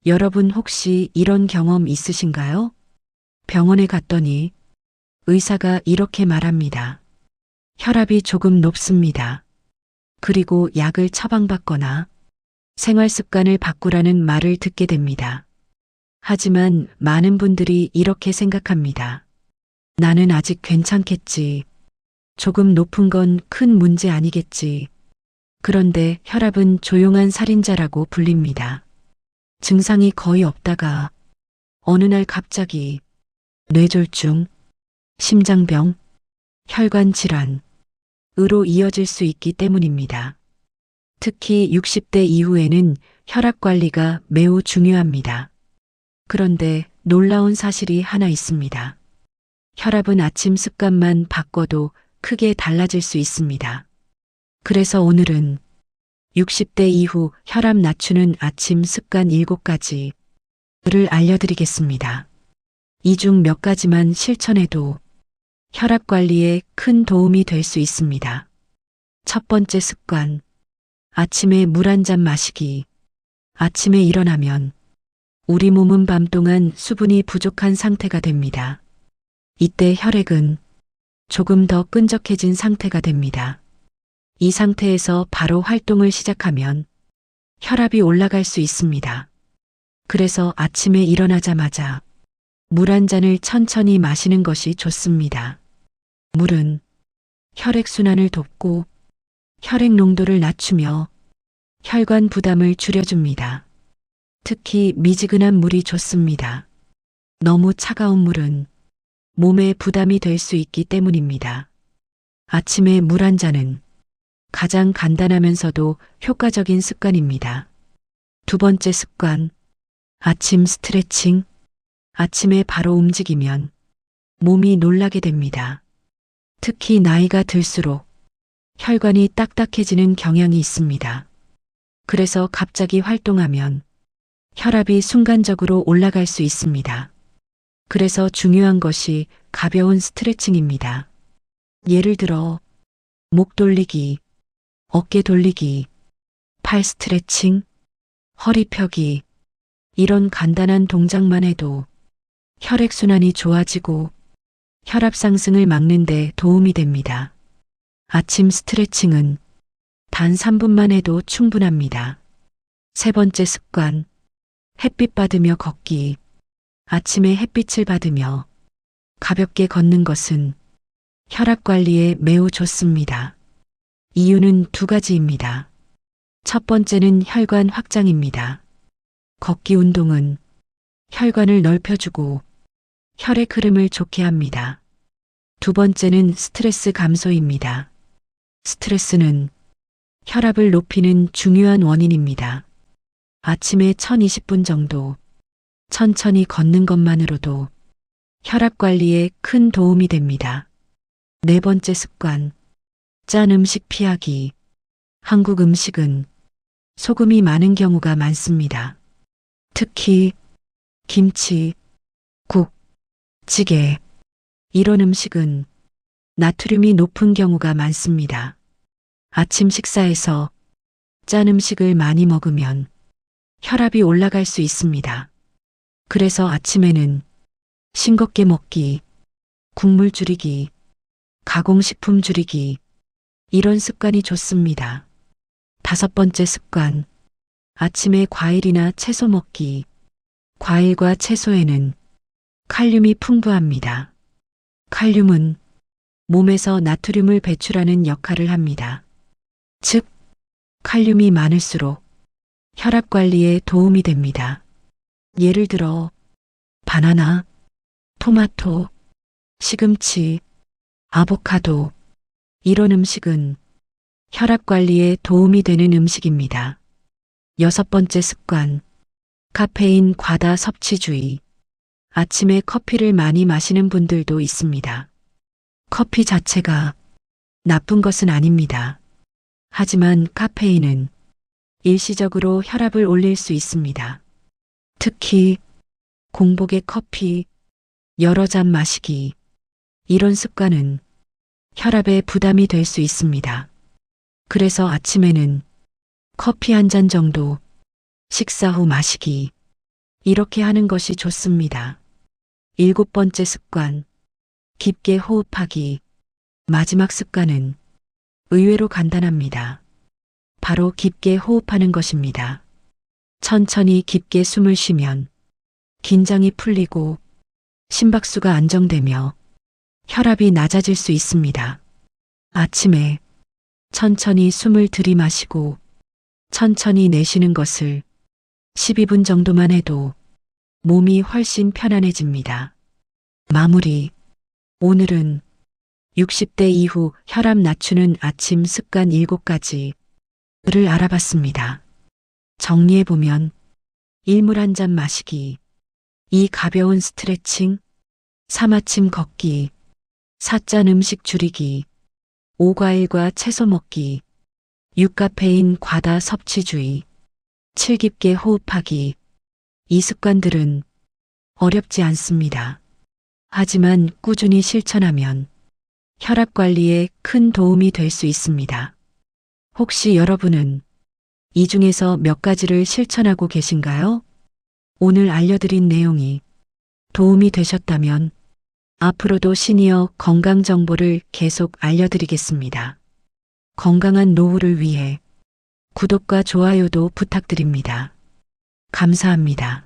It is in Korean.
여러분 혹시 이런 경험 있으신가요? 병원에 갔더니 의사가 이렇게 말합니다. 혈압이 조금 높습니다. 그리고 약을 처방받거나 생활 습관을 바꾸라는 말을 듣게 됩니다. 하지만 많은 분들이 이렇게 생각합니다. 나는 아직 괜찮겠지. 조금 높은 건 큰 문제 아니겠지. 그런데 혈압은 조용한 살인자라고 불립니다. 증상이 거의 없다가 어느 날 갑자기 뇌졸중, 심장병, 혈관 질환으로 이어질 수 있기 때문입니다. 특히 60대 이후에는 혈압 관리가 매우 중요합니다. 그런데 놀라운 사실이 하나 있습니다. 혈압은 아침 습관만 바꿔도 크게 달라질 수 있습니다. 그래서 오늘은 60대 이후 혈압 낮추는 아침 습관 7가지를 알려드리겠습니다. 이 중 몇 가지만 실천해도 혈압 관리에 큰 도움이 될 수 있습니다. 첫 번째 습관, 아침에 물 한 잔 마시기. 아침에 일어나면 우리 몸은 밤 동안 수분이 부족한 상태가 됩니다. 이때 혈액은 조금 더 끈적해진 상태가 됩니다. 이 상태에서 바로 활동을 시작하면 혈압이 올라갈 수 있습니다. 그래서 아침에 일어나자마자 물 한 잔을 천천히 마시는 것이 좋습니다. 물은 혈액순환을 돕고 혈액 농도를 낮추며 혈관 부담을 줄여줍니다. 특히 미지근한 물이 좋습니다. 너무 차가운 물은 몸에 부담이 될 수 있기 때문입니다. 아침에 물 한 잔은 가장 간단하면서도 효과적인 습관입니다. 두 번째 습관, 아침 스트레칭. 아침에 바로 움직이면 몸이 놀라게 됩니다. 특히 나이가 들수록 혈관이 딱딱해지는 경향이 있습니다. 그래서 갑자기 활동하면 혈압이 순간적으로 올라갈 수 있습니다. 그래서 중요한 것이 가벼운 스트레칭입니다. 예를 들어 목 돌리기, 어깨 돌리기, 팔 스트레칭, 허리 펴기, 이런 간단한 동작만 해도 혈액순환이 좋아지고 혈압 상승을 막는 데 도움이 됩니다. 아침 스트레칭은 단 3분만 해도 충분합니다. 세 번째 습관, 햇빛 받으며 걷기. 아침에 햇빛을 받으며 가볍게 걷는 것은 혈압 관리에 매우 좋습니다. 이유는 두 가지입니다. 첫 번째는 혈관 확장입니다. 걷기 운동은 혈관을 넓혀주고 혈액 흐름을 좋게 합니다. 두 번째는 스트레스 감소입니다. 스트레스는 혈압을 높이는 중요한 원인입니다. 아침에 1020분 정도 천천히 걷는 것만으로도 혈압 관리에 큰 도움이 됩니다. 네 번째 습관, 짠 음식 피하기. 한국 음식은 소금이 많은 경우가 많습니다. 특히 김치, 국, 찌개, 이런 음식은 나트륨이 높은 경우가 많습니다. 아침 식사에서 짠 음식을 많이 먹으면 혈압이 올라갈 수 있습니다. 그래서 아침에는 싱겁게 먹기, 국물 줄이기, 가공식품 줄이기, 이런 습관이 좋습니다. 다섯 번째 습관, 아침에 과일이나 채소 먹기. 과일과 채소에는 칼륨이 풍부합니다. 칼륨은 몸에서 나트륨을 배출하는 역할을 합니다. 즉, 칼륨이 많을수록 혈압 관리에 도움이 됩니다. 예를 들어 바나나, 토마토, 시금치, 아보카도, 이런 음식은 혈압 관리에 도움이 되는 음식입니다. 여섯 번째 습관, 카페인 과다 섭취주의. 아침에 커피를 많이 마시는 분들도 있습니다. 커피 자체가 나쁜 것은 아닙니다. 하지만 카페인은 일시적으로 혈압을 올릴 수 있습니다. 특히 공복에 커피 여러 잔 마시기, 이런 습관은 혈압에 부담이 될 수 있습니다. 그래서 아침에는 커피 한 잔 정도 식사 후 마시기, 이렇게 하는 것이 좋습니다. 7번째 습관. 깊게 호흡하기. 마지막 습관은 의외로 간단합니다. 바로 깊게 호흡하는 것입니다. 천천히 깊게 숨을 쉬면 긴장이 풀리고 심박수가 안정되며 혈압이 낮아질 수 있습니다. 아침에 천천히 숨을 들이마시고 천천히 내쉬는 것을 12분 정도만 해도 몸이 훨씬 편안해집니다. 마무리. 오늘은 60대 이후 혈압 낮추는 아침 습관 7가지를 알아봤습니다. 정리해보면 1물 한 잔 마시기, 2 가벼운 스트레칭, 3 아침 걷기, 4 짠 음식 줄이기, 5 과일과 채소 먹기, 6 카페인 과다 섭취주의, 7 깊게 호흡하기. 이 습관들은 어렵지 않습니다. 하지만 꾸준히 실천하면 혈압 관리에 큰 도움이 될 수 있습니다. 혹시 여러분은 이 중에서 몇 가지를 실천하고 계신가요? 오늘 알려드린 내용이 도움이 되셨다면 앞으로도 시니어 건강 정보를 계속 알려드리겠습니다. 건강한 노후를 위해 구독과 좋아요도 부탁드립니다. 감사합니다.